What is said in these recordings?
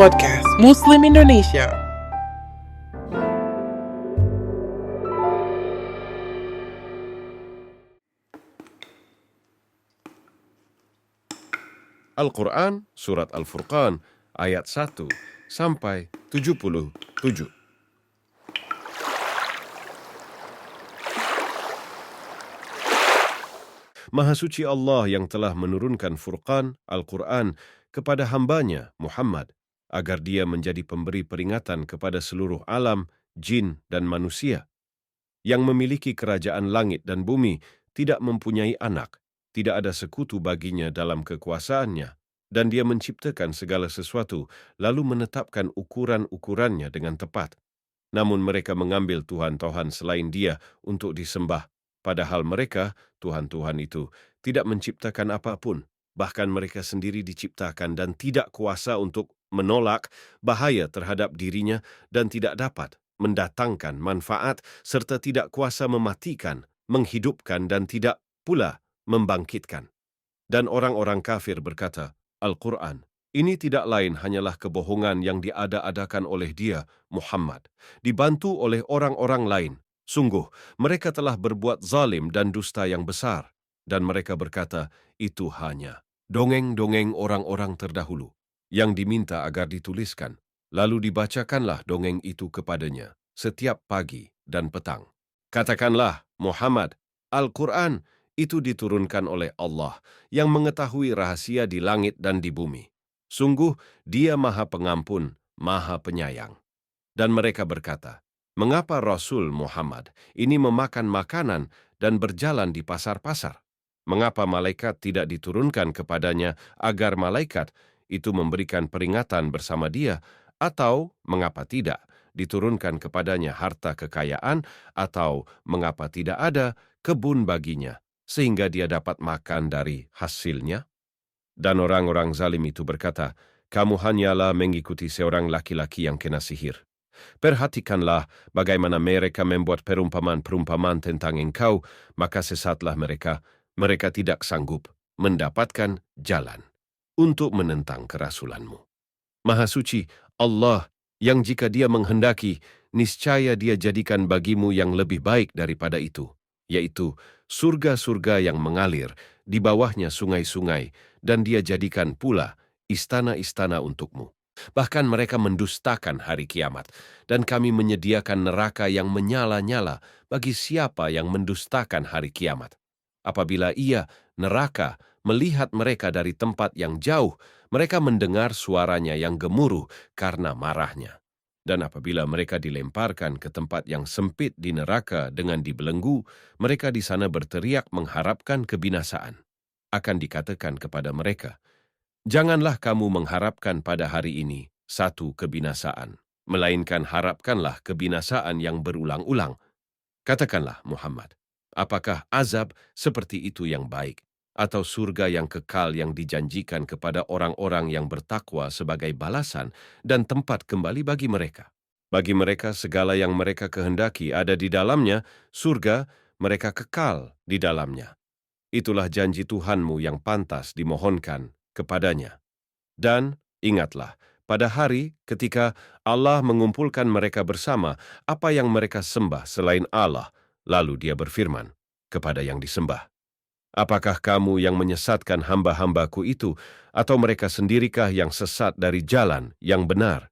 Podcast Muslim Indonesia. Al-Quran, Surat Al-Furqan, ayat 1 sampai 77. Maha suci Allah yang telah menurunkan Furqan, Al-Quran, kepada hambanya, Muhammad, agar dia menjadi pemberi peringatan kepada seluruh alam, jin dan manusia. Yang memiliki kerajaan langit dan bumi tidak mempunyai anak, tidak ada sekutu baginya dalam kekuasaannya, dan dia menciptakan segala sesuatu, lalu menetapkan ukuran-ukurannya dengan tepat. Namun mereka mengambil Tuhan-Tuhan selain dia untuk disembah, padahal mereka, Tuhan-Tuhan itu, tidak menciptakan apapun, bahkan mereka sendiri diciptakan dan tidak kuasa untuk menolak bahaya terhadap dirinya dan tidak dapat mendatangkan manfaat serta tidak kuasa mematikan, menghidupkan dan tidak pula membangkitkan. Dan orang-orang kafir berkata, Al-Quran, ini tidak lain hanyalah kebohongan yang diada-adakan oleh dia, Muhammad, dibantu oleh orang-orang lain. Sungguh, mereka telah berbuat zalim dan dusta yang besar. Dan mereka berkata, itu hanya dongeng-dongeng orang-orang terdahulu yang diminta agar dituliskan. Lalu dibacakanlah dongeng itu kepadanya setiap pagi dan petang. Katakanlah, Muhammad, Al-Quran itu diturunkan oleh Allah yang mengetahui rahasia di langit dan di bumi. Sungguh, dia Maha Pengampun, Maha Penyayang. Dan mereka berkata, mengapa Rasul Muhammad ini memakan makanan dan berjalan di pasar-pasar? Mengapa malaikat tidak diturunkan kepadanya agar malaikat itu memberikan peringatan bersama dia? Atau mengapa tidak diturunkan kepadanya harta kekayaan? Atau mengapa tidak ada kebun baginya, sehingga dia dapat makan dari hasilnya? Dan orang-orang zalim itu berkata, kamu hanyalah mengikuti seorang laki-laki yang kena sihir. Perhatikanlah bagaimana mereka membuat perumpamaan-perumpamaan tentang engkau, maka sesatlah mereka. Mereka tidak sanggup mendapatkan jalan untuk menentang kerasulanmu. Maha suci Allah yang jika dia menghendaki, niscaya dia jadikan bagimu yang lebih baik daripada itu, yaitu surga-surga yang mengalir, di bawahnya sungai-sungai, dan dia jadikan pula istana-istana untukmu. Bahkan mereka mendustakan hari kiamat, dan kami menyediakan neraka yang menyala-nyala bagi siapa yang mendustakan hari kiamat. Apabila ia, neraka, melihat mereka dari tempat yang jauh, mereka mendengar suaranya yang gemuruh karena marahnya. Dan apabila mereka dilemparkan ke tempat yang sempit di neraka dengan dibelenggu, mereka di sana berteriak mengharapkan kebinasaan. Akan dikatakan kepada mereka, janganlah kamu mengharapkan pada hari ini satu kebinasaan, melainkan harapkanlah kebinasaan yang berulang-ulang. Katakanlah, Muhammad, apakah azab seperti itu yang baik, atau surga yang kekal yang dijanjikan kepada orang-orang yang bertakwa sebagai balasan dan tempat kembali bagi mereka? Bagi mereka segala yang mereka kehendaki ada di dalamnya, surga mereka kekal di dalamnya. Itulah janji Tuhanmu yang pantas dimohonkan kepadanya. Dan ingatlah, pada hari ketika Allah mengumpulkan mereka bersama, apa yang mereka sembah selain Allah, lalu dia berfirman kepada yang disembah, apakah kamu yang menyesatkan hamba-hambaku itu, atau mereka sendirikah yang sesat dari jalan yang benar?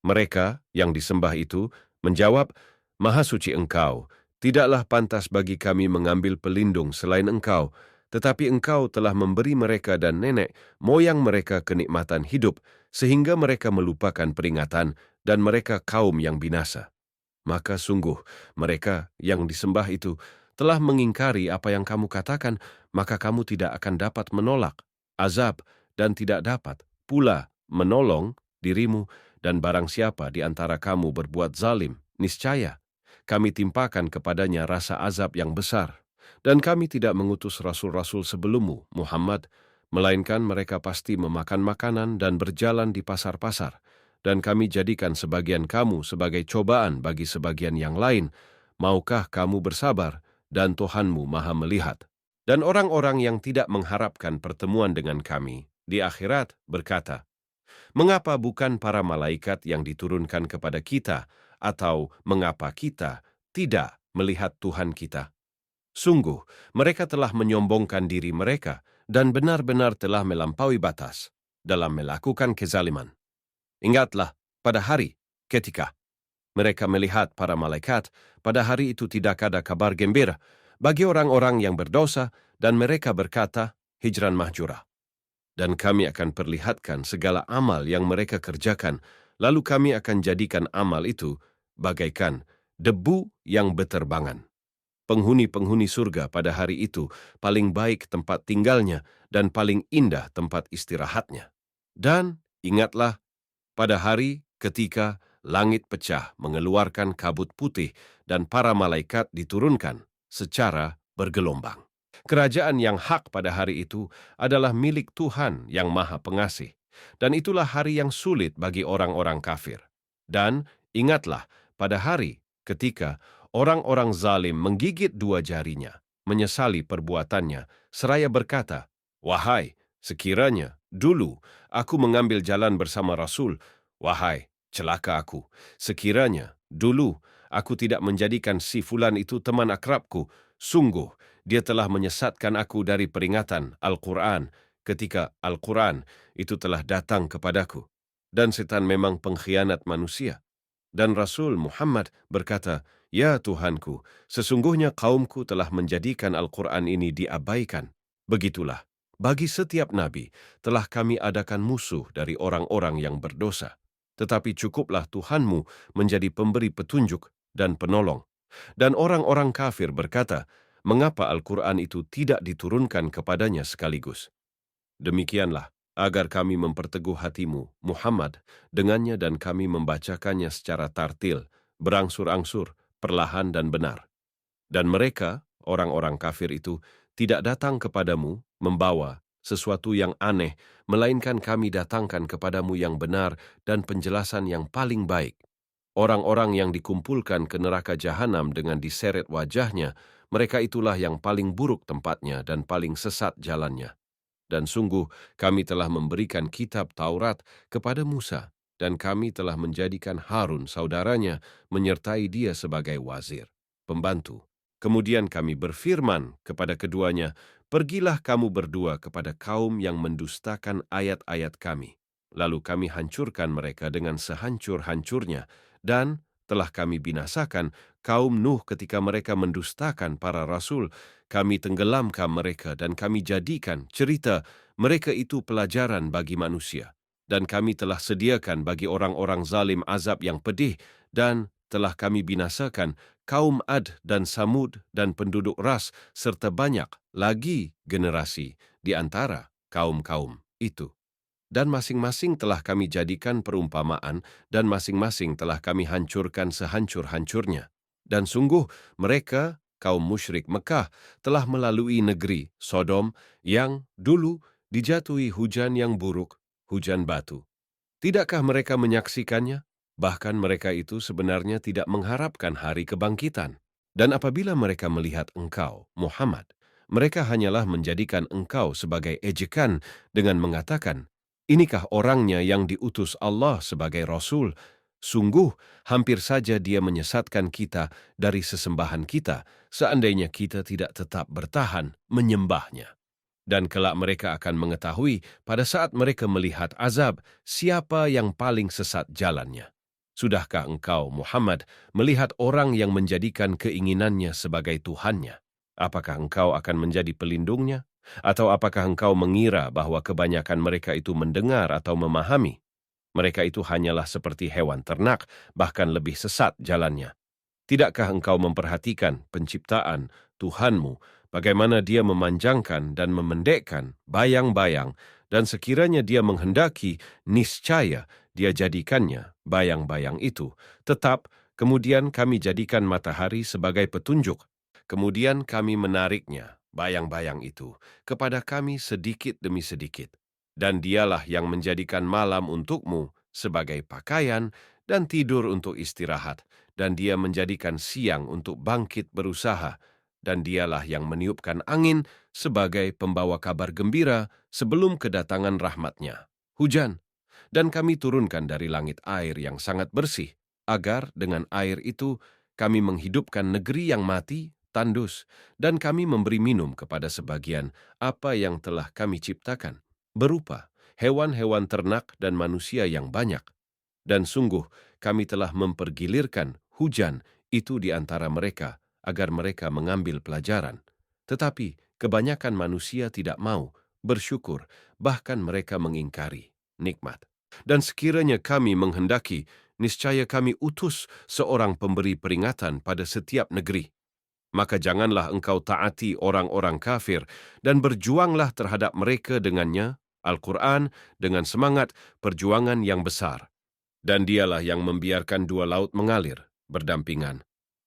Mereka yang disembah itu menjawab, Maha suci Engkau, tidaklah pantas bagi kami mengambil pelindung selain Engkau, tetapi Engkau telah memberi mereka dan nenek moyang mereka kenikmatan hidup, sehingga mereka melupakan peringatan dan mereka kaum yang binasa. Maka sungguh mereka yang disembah itu telah mengingkari apa yang kamu katakan, maka kamu tidak akan dapat menolak azab dan tidak dapat pula menolong dirimu, dan barang siapa di antara kamu berbuat zalim, niscaya kami timpakan kepadanya rasa azab yang besar. Dan kami tidak mengutus rasul-rasul sebelummu, Muhammad, melainkan mereka pasti memakan makanan dan berjalan di pasar-pasar. Dan kami jadikan sebagian kamu sebagai cobaan bagi sebagian yang lain. Maukah kamu bersabar, dan Tuhanmu Maha melihat? Dan orang-orang yang tidak mengharapkan pertemuan dengan kami di akhirat berkata, Mengapa bukan para malaikat yang diturunkan kepada kita, atau mengapa kita tidak melihat Tuhan kita? Sungguh, mereka telah menyombongkan diri mereka dan benar-benar telah melampaui batas dalam melakukan kezaliman. Ingatlah, pada hari ketika mereka melihat para malaikat, pada hari itu tidak ada kabar gembira bagi orang-orang yang berdosa, dan mereka berkata, hijran mahjurah. Dan kami akan perlihatkan segala amal yang mereka kerjakan, lalu kami akan jadikan amal itu bagaikan debu yang berterbangan. Penghuni-penghuni surga pada hari itu paling baik tempat tinggalnya dan paling indah tempat istirahatnya. Dan ingatlah, pada hari ketika langit pecah mengeluarkan kabut putih dan para malaikat diturunkan secara bergelombang. Kerajaan yang hak pada hari itu adalah milik Tuhan yang Maha Pengasih, dan itulah hari yang sulit bagi orang-orang kafir. Dan ingatlah, pada hari ketika orang-orang zalim menggigit dua jarinya, menyesali perbuatannya, seraya berkata, "Wahai, sekiranya dulu aku mengambil jalan bersama Rasul, wahai, celaka aku, sekiranya dulu aku tidak menjadikan si fulan itu teman akrabku, sungguh dia telah menyesatkan aku dari peringatan Al-Quran ketika Al-Quran itu telah datang kepadaku. Dan setan memang pengkhianat manusia." Dan Rasul Muhammad berkata, "Ya Tuhanku, sesungguhnya kaumku telah menjadikan Al-Quran ini diabaikan. Begitulah, bagi setiap nabi telah kami adakan musuh dari orang-orang yang berdosa. Tetapi cukuplah Tuhanmu menjadi pemberi petunjuk dan penolong." Dan orang-orang kafir berkata, "Mengapa Al-Quran itu tidak diturunkan kepadanya sekaligus?" Demikianlah, agar kami memperteguh hatimu, Muhammad, dengannya dan kami membacakannya secara tartil, berangsur-angsur, perlahan dan benar. Dan mereka, orang-orang kafir itu, tidak datang kepadamu membawa sesuatu yang aneh, melainkan kami datangkan kepadamu yang benar dan penjelasan yang paling baik. Orang-orang yang dikumpulkan ke neraka jahanam dengan diseret wajahnya, mereka itulah yang paling buruk tempatnya dan paling sesat jalannya. Dan sungguh kami telah memberikan kitab Taurat kepada Musa, dan kami telah menjadikan Harun saudaranya menyertai dia sebagai wazir, pembantu. Kemudian kami berfirman kepada keduanya, "Pergilah kamu berdua kepada kaum yang mendustakan ayat-ayat kami." Lalu kami hancurkan mereka dengan sehancur-hancurnya, dan telah kami binasakan kaum Nuh ketika mereka mendustakan para rasul. Kami tenggelamkan mereka dan kami jadikan cerita mereka itu pelajaran bagi manusia. Dan kami telah sediakan bagi orang-orang zalim azab yang pedih, dan telah kami binasakan kaum Ad dan Samud dan penduduk Ras serta banyak lagi generasi di antara kaum-kaum itu. Dan masing-masing telah kami jadikan perumpamaan, dan masing-masing telah kami hancurkan sehancur-hancurnya. Dan sungguh mereka, kaum musyrik Mekah, telah melalui negeri Sodom yang dulu dijatuhi hujan yang buruk, hujan batu. Tidakkah mereka menyaksikannya? Bahkan mereka itu sebenarnya tidak mengharapkan hari kebangkitan. Dan apabila mereka melihat engkau, Muhammad, mereka hanyalah menjadikan engkau sebagai ejekan dengan mengatakan, "Inikah orangnya yang diutus Allah sebagai Rasul? Sungguh, hampir saja dia menyesatkan kita dari sesembahan kita, seandainya kita tidak tetap bertahan menyembahnya." Dan kelak mereka akan mengetahui pada saat mereka melihat azab, siapa yang paling sesat jalannya. Sudahkah engkau, Muhammad, melihat orang yang menjadikan keinginannya sebagai Tuhannya? Apakah engkau akan menjadi pelindungnya? Atau apakah engkau mengira bahwa kebanyakan mereka itu mendengar atau memahami? Mereka itu hanyalah seperti hewan ternak, bahkan lebih sesat jalannya. Tidakkah engkau memperhatikan penciptaan Tuhanmu, bagaimana dia memanjangkan dan memendekkan bayang-bayang, dan sekiranya dia menghendaki, niscaya dia jadikannya bayang-bayang itu. Tetap, kemudian kami jadikan matahari sebagai petunjuk. Kemudian kami menariknya, bayang-bayang itu, kepada kami sedikit demi sedikit. Dan dialah yang menjadikan malam untukmu sebagai pakaian dan tidur untuk istirahat. Dan dia menjadikan siang untuk bangkit berusaha. Dan dialah yang meniupkan angin sebagai pembawa kabar gembira sebelum kedatangan rahmatnya. Hujan, Dan kami turunkan dari langit air yang sangat bersih, agar dengan air itu kami menghidupkan negeri yang mati, tandus, dan kami memberi minum kepada sebagian apa yang telah kami ciptakan, berupa hewan-hewan ternak dan manusia yang banyak. Dan sungguh kami telah mempergilirkan hujan itu di antara mereka, agar mereka mengambil pelajaran. Tetapi kebanyakan manusia tidak mau bersyukur, bahkan mereka mengingkari nikmat. Dan sekiranya kami menghendaki, niscaya kami utus seorang pemberi peringatan pada setiap negeri. Maka janganlah engkau taati orang-orang kafir dan berjuanglah terhadap mereka dengannya, Al-Quran, dengan semangat perjuangan yang besar. Dan dialah yang membiarkan dua laut mengalir, berdampingan.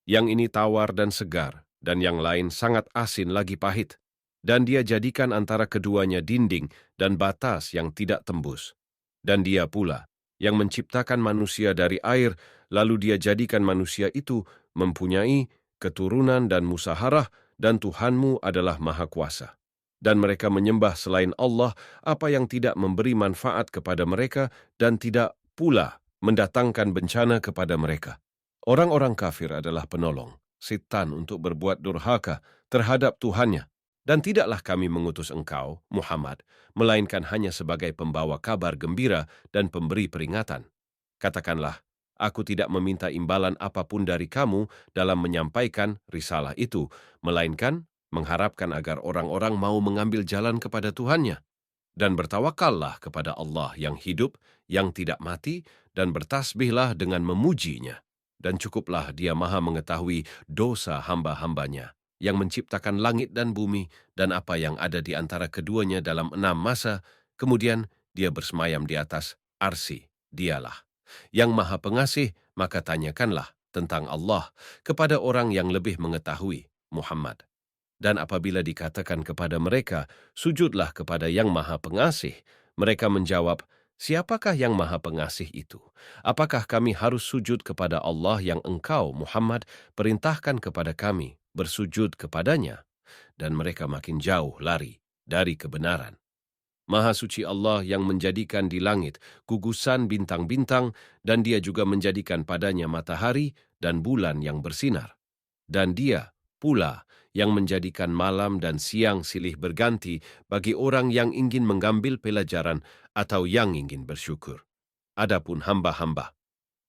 Yang ini tawar dan segar, dan yang lain sangat asin lagi pahit. Dan dia jadikan antara keduanya dinding dan batas yang tidak tembus. Dan dia pula yang menciptakan manusia dari air, lalu dia jadikan manusia itu mempunyai keturunan dan musaharah, dan Tuhanmu adalah Maha Kuasa. Dan mereka menyembah selain Allah apa yang tidak memberi manfaat kepada mereka dan tidak pula mendatangkan bencana kepada mereka. Orang-orang kafir adalah penolong setan untuk berbuat durhaka terhadap Tuhannya. Dan tidaklah kami mengutus engkau, Muhammad, melainkan hanya sebagai pembawa kabar gembira dan pemberi peringatan. Katakanlah, aku tidak meminta imbalan apapun dari kamu dalam menyampaikan risalah itu, melainkan mengharapkan agar orang-orang mau mengambil jalan kepada Tuhannya. Dan bertawakallah kepada Allah yang hidup, yang tidak mati, dan bertasbihlah dengan memujinya. Dan cukuplah dia maha mengetahui dosa hamba-hambanya, yang menciptakan langit dan bumi, dan apa yang ada di antara keduanya dalam 6 masa, kemudian dia bersemayam di atas arsy, dialah. Yang maha pengasih, maka tanyakanlah tentang Allah kepada orang yang lebih mengetahui, Muhammad. Dan apabila dikatakan kepada mereka, sujudlah kepada yang maha pengasih, mereka menjawab, siapakah yang maha pengasih itu? Apakah kami harus sujud kepada Allah yang engkau, Muhammad, perintahkan kepada kami bersujud kepadanya? Dan mereka makin jauh lari dari kebenaran. Maha suci Allah yang menjadikan di langit gugusan bintang-bintang, dan dia juga menjadikan padanya matahari dan bulan yang bersinar. Dan dia pula yang menjadikan malam dan siang silih berganti bagi orang yang ingin mengambil pelajaran atau yang ingin bersyukur. Adapun hamba-hamba,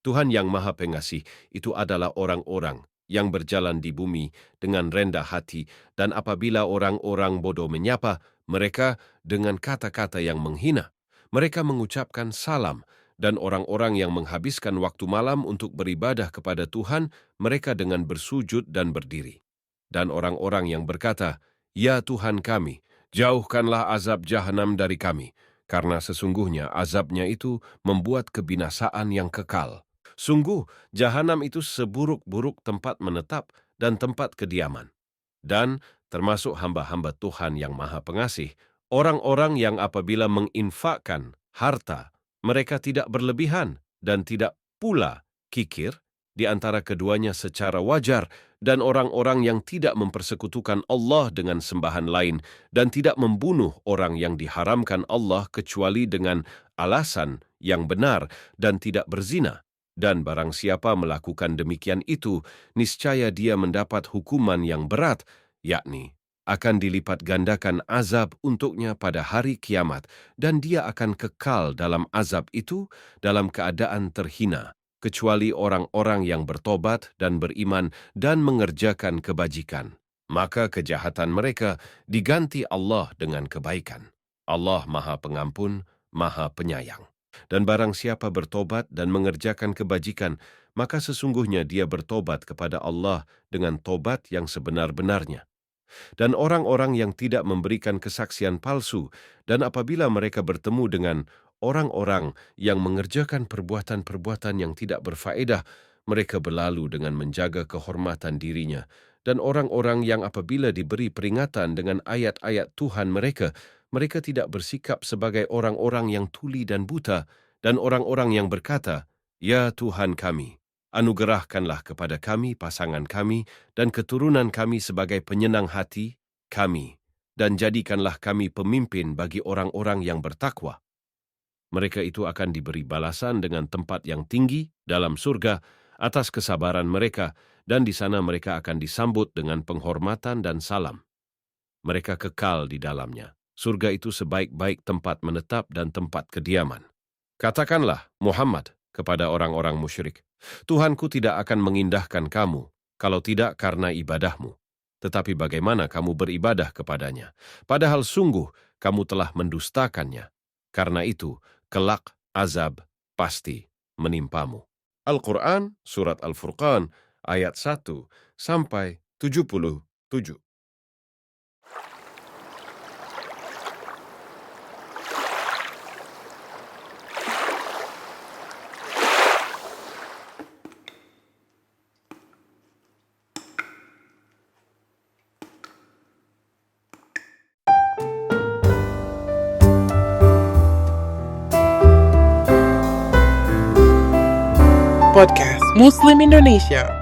Tuhan yang Maha Pengasih itu adalah orang-orang yang berjalan di bumi dengan rendah hati, dan apabila orang-orang bodoh menyapa mereka dengan kata-kata yang menghina, mereka mengucapkan salam, dan orang-orang yang menghabiskan waktu malam untuk beribadah kepada Tuhan, mereka dengan bersujud dan berdiri. Dan orang-orang yang berkata, ya Tuhan kami, jauhkanlah azab jahanam dari kami, karena sesungguhnya azabnya itu membuat kebinasaan yang kekal. Sungguh, jahanam itu seburuk-buruk tempat menetap dan tempat kediaman. Dan termasuk hamba-hamba Tuhan yang Maha Pengasih, orang-orang yang apabila menginfakkan harta, mereka tidak berlebihan dan tidak pula kikir di antara keduanya secara wajar, dan orang-orang yang tidak mempersekutukan Allah dengan sembahan lain dan tidak membunuh orang yang diharamkan Allah kecuali dengan alasan yang benar dan tidak berzina. Dan barang siapa melakukan demikian itu, niscaya dia mendapat hukuman yang berat, yakni akan dilipat gandakan azab untuknya pada hari kiamat, dan dia akan kekal dalam azab itu dalam keadaan terhina, kecuali orang-orang yang bertobat dan beriman dan mengerjakan kebajikan. Maka kejahatan mereka diganti Allah dengan kebaikan. Allah Maha Pengampun, Maha Penyayang. Dan barang siapa bertobat dan mengerjakan kebajikan, maka sesungguhnya dia bertobat kepada Allah dengan tobat yang sebenar-benarnya. Dan orang-orang yang tidak memberikan kesaksian palsu, dan apabila mereka bertemu dengan orang-orang yang mengerjakan perbuatan-perbuatan yang tidak berfaedah, mereka berlalu dengan menjaga kehormatan dirinya. Dan orang-orang yang apabila diberi peringatan dengan ayat-ayat Tuhan mereka, mereka tidak bersikap sebagai orang-orang yang tuli dan buta, dan orang-orang yang berkata, ya Tuhan kami, anugerahkanlah kepada kami pasangan kami dan keturunan kami sebagai penyenang hati kami, dan jadikanlah kami pemimpin bagi orang-orang yang bertakwa. Mereka itu akan diberi balasan dengan tempat yang tinggi dalam surga atas kesabaran mereka, dan di sana mereka akan disambut dengan penghormatan dan salam. Mereka kekal di dalamnya. Surga itu sebaik-baik tempat menetap dan tempat kediaman. Katakanlah, Muhammad, kepada orang-orang musyrik, Tuhanku tidak akan mengindahkan kamu, kalau tidak karena ibadahmu. Tetapi bagaimana kamu beribadah kepadanya? Padahal sungguh kamu telah mendustakannya. Karena itu, kelak azab pasti menimpamu. Al-Quran, Surat Al-Furqan, ayat 1 sampai 77. Podcast Muslim Indonesia.